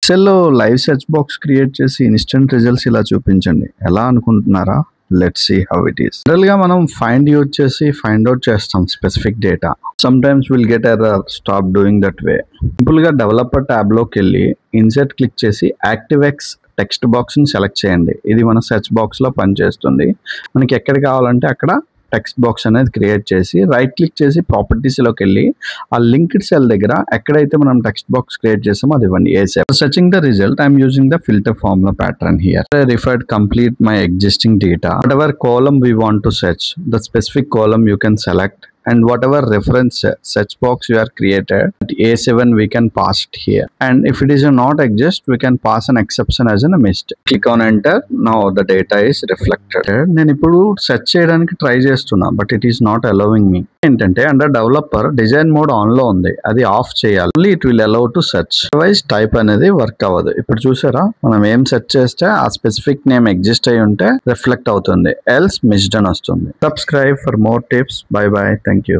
XL లో live search box create చేసి instant results ఇలా చూపించండి. ఎలా అనుకుంటున్నారా? Let's see how it is. General గా మనం ఫైండ్ యూజ్ చేసి ఫైండ్ అవుట్ చేస్తాం specific data. Sometimes will get error. Stop doing that way. Simple గా డెవలపర్ ట్యాబ్ లోకి వెళ్ళి ఇన్సర్ట్ క్లిక్ చేసి యాక్టివ్ఎక్స్ టెక్స్ట్ బాక్స్ ని సెలెక్ట్ చేయండి. ఇది మన సెర్చ్ బాక్స్ లో పనిచేస్తుంది. మనకి ఎక్కడ కావాలంటే అక్కడ టెక్స్ట్ బాక్స్ అనేది క్రియేట్ చేసి రైట్ క్లిక్ చేసి ప్రాపర్టీస్ లోకి వెళ్ళి ఆ లింక్డ్ సెల్ దగ్గర ఎక్కడైతే మనం టెక్స్ట్ బాక్స్ క్రియేట్ చేసామో అది ఇవ్వండి. Searching the result I'm using the filter formula pattern here. I referred complete my existing data. Whatever column we want to search, the specific column you can select, and whatever reference search box you are created at A7 we can pass it here, and if it is not exist we can pass an exception as a missed. Click on enter. Now the data is reflected. నేను ఇప్పుడు search చేయడానికి try చేస్తున్నా but it is not allowing me. ఏంటంటే under developer design mode on లో ఉంది, అది off చేయాలి. Only it will allow to search, otherwise type అనేది వర్క్ అవ్వదు. ఇప్పుడు చూసారా, మనం ఏం సెర్చ్ చేస్తే ఆ స్పెసిఫిక్ నేమ్ ఎగ్జిస్ట్ అయి ఉంటే రిఫ్లెక్ట్ అవుతుంది, ఎల్స్ మిస్డ్ అని వస్తుంది. Subscribe for more tips. By by. Thank you.